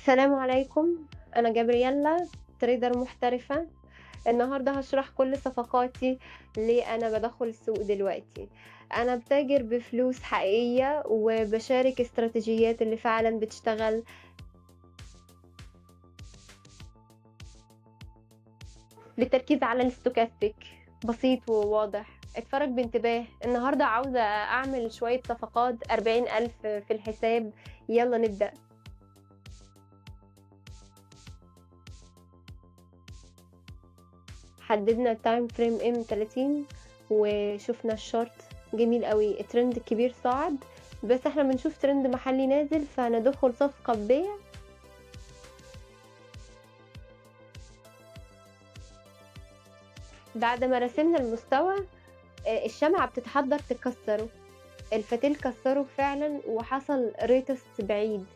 السلام عليكم، أنا جابرييلا تريدر محترفة. النهارده هاشرح كل صفقاتي ليه أنا بادخل السوق دلوقتي. أنا باتاجر بفلوس حقيقية وباشارك استراتيجيات اللي فعلًا بتشتغل للتركيز على الstochastic بسيط وواضح. اتفرج بانتباه، النهارده عاوزة أعمل شوية صفقات 40,000 في الحساب، يالّا نبدأ. حددنا الtime frame M30 وشُفنا الchart جميل أوي، الtrend الكبير صعد، بس إحنا بنشوف trend محلي نازل فندخل صفقة ببيع. بعد ما رسمنا المستوى الشمعة بتتحضّر تكسّره، الفتيل كسّره فعلًا وحصل retest بعيد.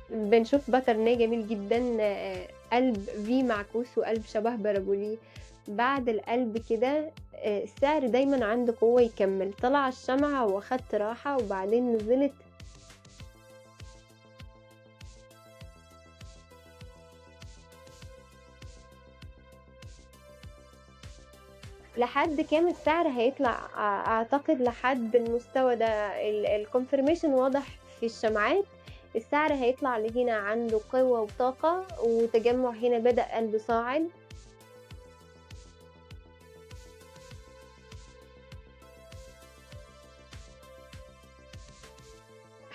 بنشوف pattern جميل جدًا، قلب V معكوس وقلب شبه بارابوليه. بعد القلب كده السعر دايمًا عنده قوة يكمّل، طلع الشمعة وأخدت راحة وبعدين نزلت. لحد كام السعر هيطلع؟ أعتقد لحد المستوى ده الconfirmation واضح في الشمعات، السعر هيطلع لهنا عنده قوة وطاقة وتجمُّع هنا بدأ قلب صاعد.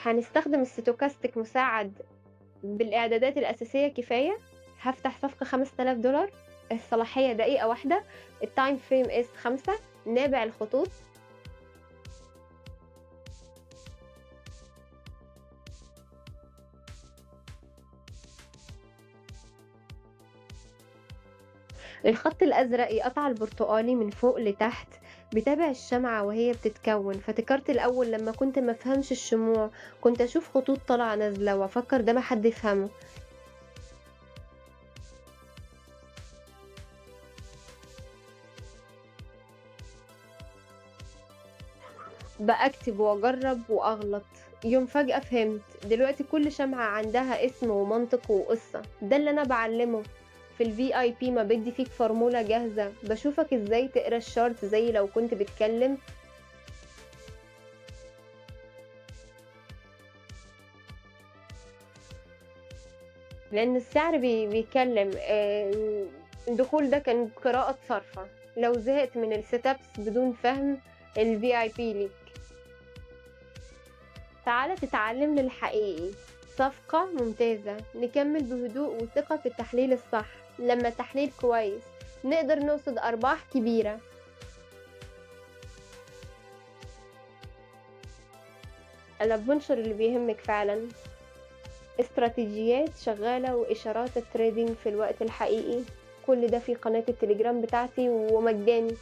هنستخدم الstochastic مساعد بالإعدادات الأساسية كفاية. هافتح صفقة $5000، الصلاحية دقيقة واحدة، الtime frame S5، نابع الخطوط. الخط الأزرق يقطع البرتقالي من فوق لتحت، بيتابع الشمعة وهي بتتكون. فافتكرت الأول لما كنت مفهمش الشموع كنت أشوف خطوط طالعة نازلة وأفكر ده محد يفهمه. بأكتب وأجرب وأغلط، يوم فجأة فهمت. دلوقتي كل شمعة عندها اسم ومنطق وقصة، ده اللي أنا بعلمه في ال VIP. ما بدي فيك فورمولة جاهزة، بشوفك ازاي تقرا الشارت زي لو كنت بتكلم. لأن السعر بيتكلم. الدخول ده كان قراءة صرفة، لو زهقت من الsetups بدون فهم الVIP ليك. تعالَ تتعلم للحقيقي، صفقة ممتازة، نكمل بهدوء وثقة في التحليل الصح. لما التحليل كويس نقدر نقصد أرباح كبيرة. أنا بانشر اللي بيهمك فعلًا، استراتيجيات شغالة وإشارات التريدينج في الوقت الحقيقي، كل ده في قناة التليجرام بتاعتي ومجاني.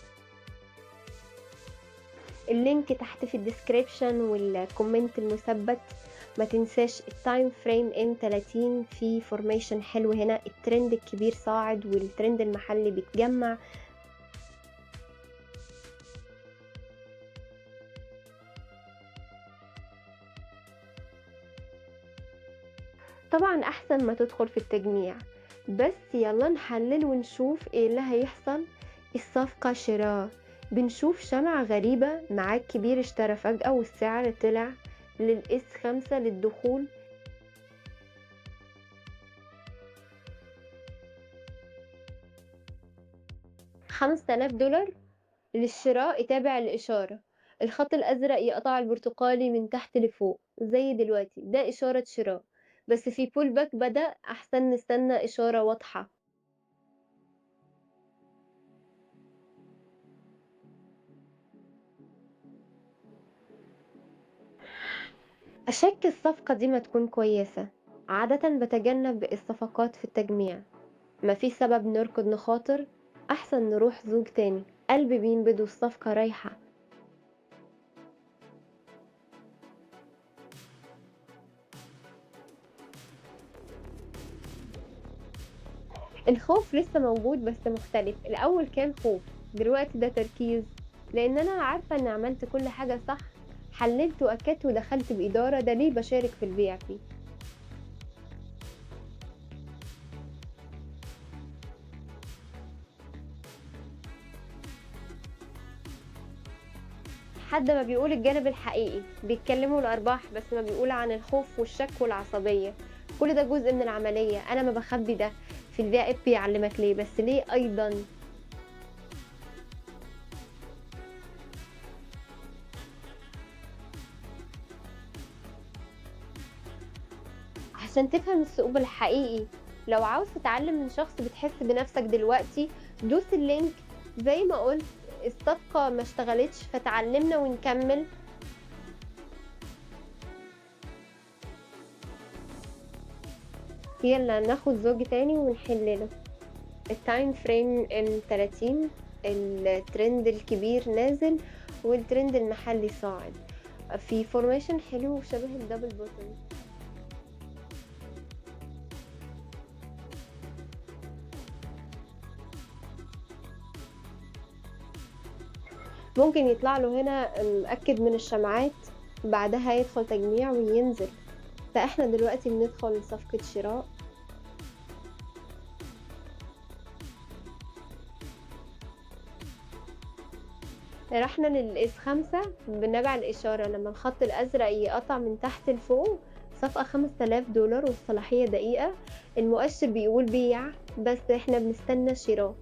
اللينك تحت في الديسكريبشن والكومنت المثبت. ما تنساش التايم فريم M30 في فورميشن حلو هنا، الترند الكبير صاعد والترند المحلي بيتجمع. طبعا أحسن ما تدخل في التجميع، بس يلا نحلل ونشوف ايه اللي هيحصل. الصفقة شراء، بنشوف شمعة غريبة، معاك كبير اشترى فجأة والسعر طلع للS5 للدخول. $5000 للشراء، يتابع الإشارة. الخط الأزرق يقطع البرتقالي من تحت لفوق زي دلوقتي، ده إشارة شراء، بس في pull back بدأ، أحسن نستنى إشارة واضحة. أشك الصفقة دي ما تكون كويسة. عادة بتجنب الصفقات في التجميع، ما في سبب نركض نخاطر، أحسن نروح زوج تاني. قلبي بينبض والصفقة رايحة. الخوف لسه موجود بس مختلف، الأول كان خوف، دلوقتي ده تركيز، لأن أنا عارفة إن عملت كل حاجة صح. حللت وأكدت ودخلت بإدارة، ده ليه باشارك في الVIP. حد ما بيقول الجانب الحقيقي، بيتكلموا الأرباح بس ما بيقول عن الخوف والشك والعصبية، كل ده جزء من العملية، أنا ما باخبّي ده، في الVIP بيعلّمك ليه، بس ليه أيضًا؟ عشان تفهم الثقوب الحقيقي. لو عاوز تتعلم من شخص بتحس بنفسك دلوقتي، دوس اللينك. زي ما قُلت الصفقة ما اشتغلتش فاتعلمنا ونكمّل. يالّا ناخد زوج تاني ونحلّله. الtime frame ال30، الtrend الكبير نازل والtrend المحلي صاعد، في formation حلو شبه الdouble bottom. ممكن يطلع له هنا مأكد من الشمعات، بعدها يدخل تجميع وينزل، فإحنا دلوقتي بندخل صفقة شراء. رحنا للS5 بنابع الإشارة، لمّا الخط الأزرق يقطع من تحت لفوق، صفقة $5000 والصلاحية دقيقة، المؤشر بيقول بيع، بس إحنا بنستنى شراء.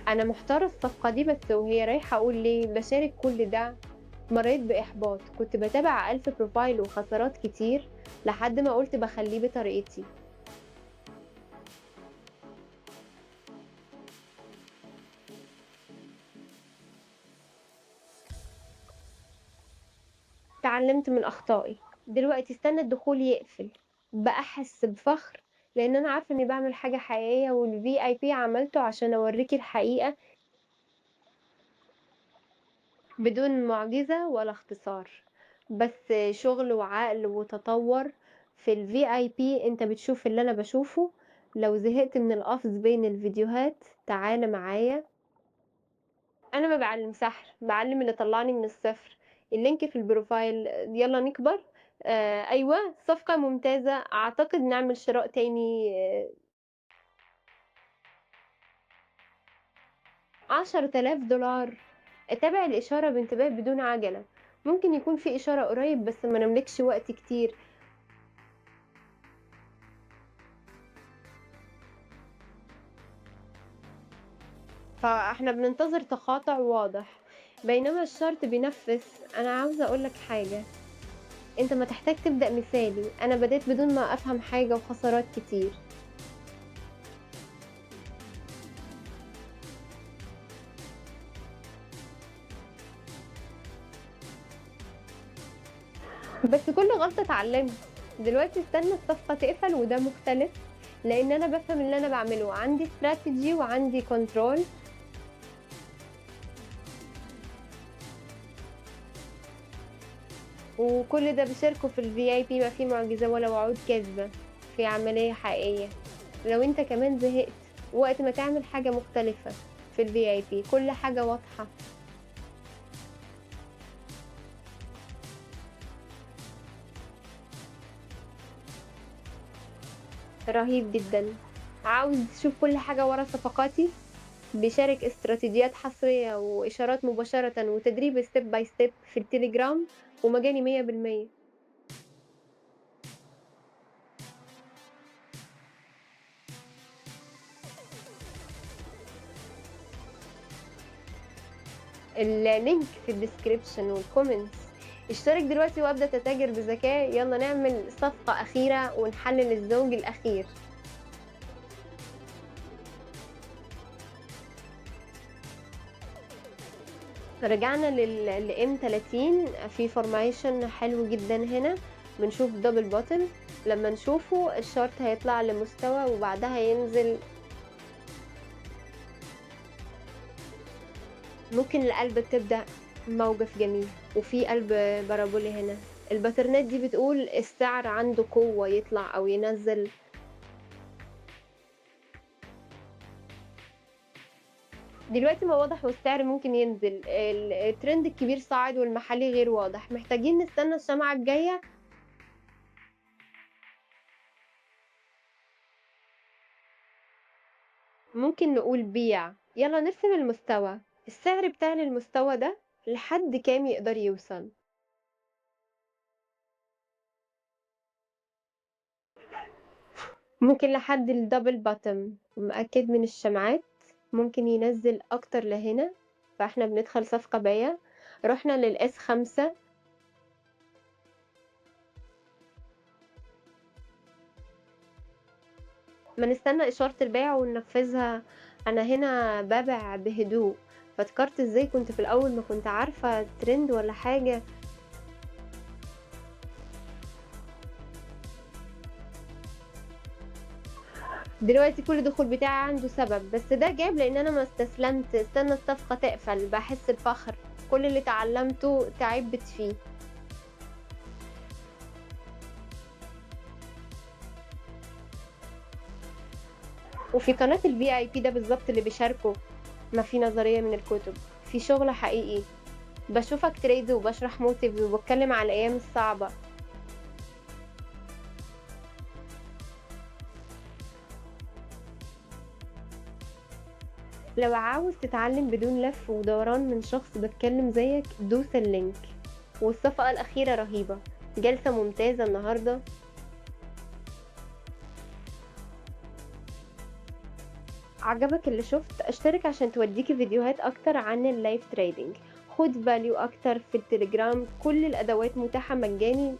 أنا محتارة الصفقة دي بس وهي رايحة أقول ليه، باشارك كل ده. مرّيت بإحباط، كنت باتابع 1000 بروفايل وخسارات كتير، لحد ما قُلت باخلّيه بطريقتي. اتعلمت من أخطائي، دلوقتي استنى الدخول يقفل، بقى أحس بفخر لإن أنا عارفة إني باعمل حاجة حقيقية والVIP عملته عشان أورّيكِ الحقيقة بدون معجزة ولا اختصار، بس شغل وعقل وتطوّر. في الVIP أنت بتشوف اللي أنا باشوفه، لو زهقت من القفز بين الفيديوهات تعالَ معايا. أنا ما باعلّم سحر، باعلّم اللي طلّعني من الصفر، اللينك في البروفايل، يالّا نكبر. أيوه، صفقة ممتازة، أعتقد نعمل شراء تاني. $10,000. تابع الإشارة بانتباه بدون عجلة، ممكن يكون في إشارة قريب بس ما نملكش وقت كتير. فإحنا بننتظر تقاطع واضح، بينما الشرط بينفّذ. أنا عاوزة أقول لك حاجة، أنت ما تحتاج تبدأ مثالي، أنا بديت بدون ما أفهم حاجة وخسارات كتير. بس كل غلطة اتعلمت، دلوقتي استنى الصفقة تقفل وده مختلف، لإن أنا بافهم اللي أنا باعمله، عندي strategy وعندي control. وكل ده باشاركه في الVIP، ما فيه معجزة ولا وعود كاذبة، في عملية حقيقية. لو أنت كمان زهقت وقت ما تعمل حاجة مختلفة في الVIP كل حاجة واضحة. رهيب جدًا. عاوز تشوف كل حاجة ورا صفقاتي؟ بيشارك استراتيجيات حصرية وإشارات مباشرةً وتدريب step by step في التليجرام ومجاني 100%. الlink في الdescription والcomments. اشترك دلوقتي وابدأ تتاجر بذكاء، يالّا نعمل صفقة أخيرة ونحلل الزوج الأخير. رجعنا لM30 في formation حلو جدًا هنا، بنشوف double bottom، لمّا نشوفه الchart هيطلع لمستوى وبعدها ينزل. ممكن القلب تبدأ موقف جميل، وفي قلب بارابولي هنا. الباترنات دي بتقول السعر عنده قوة يطلع أو ينزّل. دلوقتي ما واضح والسعر ممكن ينزل، الtrend الكبير صاعد والمحلي غير واضح، محتاجين نستنى الشمعة الجاية. ممكن نقول بيع، يالّا نرسم المستوى، السعر بتاع المستوى ده لحد كام يقدر يوصل؟ ممكن لحد الdouble bottom. ومأكد من الشمعات ممكن ينزّل أكتر لهنا، فإحنا بندخل صفقة بيع، رُحنا للS5. ما نستنى إشارة البيع وننفذها. أنا هنا بابيع بهدوء، فكرت إزاي كنت في الأول ما كنت عارفة trend ولا حاجة. دلوقتي كل دخول بتاعي عنده سبب، بس ده جاب لإن أنا ما استسلمت، استنى الصفقة تقفل، باحس بفخر، كل اللي اتعلمته تعبت فيه. وفي قناة الVIP ده بالضبط اللي بيشاركوا ما في نظرية من الكتب، في شغل حقيقي، باشوفك trade وباشرح motives وباتكلم على الأيام الصعبة. لو عاوز تتعلم بدون لف ودوران من شخص بيتكلم زيك دوس اللينك. والصفقة الأخيرة رهيبة، جلسة ممتازة النهاردة. عجبك اللي شُفت؟ اشترك عشان توديكِ فيديوهات أكتر عن الlive trading. خُد value أكتر في التليجرام، كل الأدوات متاحة مجاني.